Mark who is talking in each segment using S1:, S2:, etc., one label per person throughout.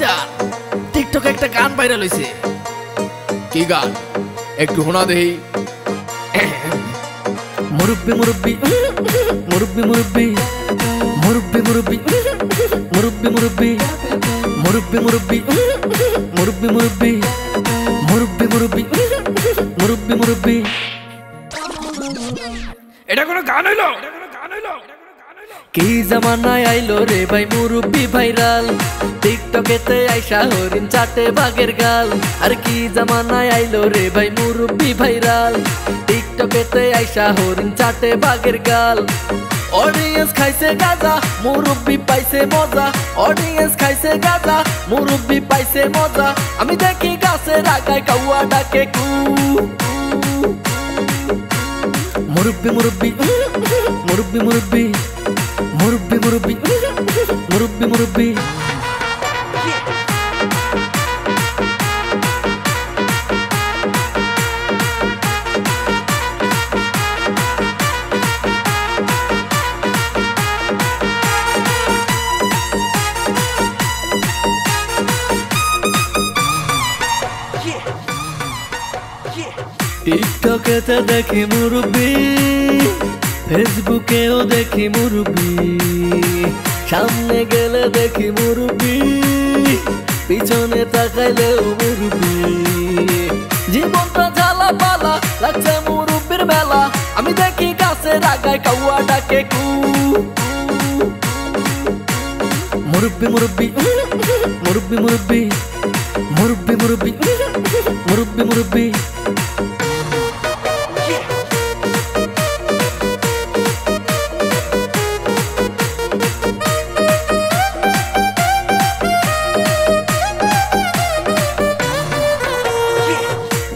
S1: যান টিকটকে একটা গান ভাইরাল হইছে। কি গান একটু শোনা দেই। মুরব্বি মুরব্বি মুরব্বি মুরব্বি মুরব্বি মুরব্বি মুরব্বি মুরব্বি মুরব্বি মুরব্বি মুরব্বি মুরব্বি মুরব্বি মুরব্বি মুরব্বি মুরব্বি।
S2: এটা কোনো গান হইলো?
S3: কি জামানায় আইলো রে ভাই মুরব্বি ভাইরাল, টিকটকেতে আইসা হরিণ চাটে বাঘের গাল। আর কি জামানায় আইলো রে ভাই মুরব্বি ভাইরাল, টিকটকেতে আইসা হরিণ চাটে বাঘের গাল। অডিয়েন্স খাইছে গাজা, মুরব্বি পাইছে মজা। অডিয়েন্স খাইছে গাজা, মুরব্বি পাইছে মজা। আমি দেখি গাছের আগায় কাউয়া ডাকে কু। মুরব্বি মুরব্বি মুরব্বি মুরব্বি মুরব্বি মুরব্বি মুরব্বি মুরব্বি। টিকটকেতে দেখি মুরব্বি, ফেসবুকেও দেখি মুরব্বি। সামনে গেলে দেখি মুরব্বি, পিছনে তাকাইলেও মুরব্বি। জীবনটা জ্বালা পালা লাগছে মুরব্বির মেলা। আমি দেখি গাছের আগায় কাউয়া ডাকে কু। মুরব্বি মুরব্বি মুরব্বি মুরব্বি মুরব্বি মুরব্বি মুরব্বি মুরব্বি।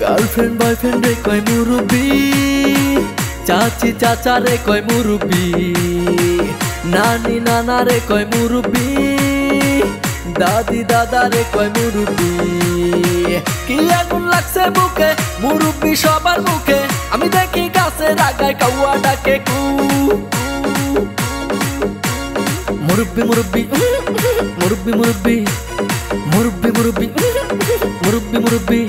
S3: গার্লফ্রেন্ড বয়ফ্রেন্ড রে কয় মুরব্বি, চাচি চাচা রে কয় মুরব্বি, নানি নানা রে কয় মুরব্বি, দাদি দাদা রে কয় মুরব্বি। কি আগুন লাগছে বুকে মুরব্বি সবার মুখে। আমি দেখি গাছের আগায় কাউয়া ডাকে কু। মুরব্বি মুরব্বি মুরব্বি মুরব্বি মুরব্বি মুরব্বি মুরব্বি মুরব্বি।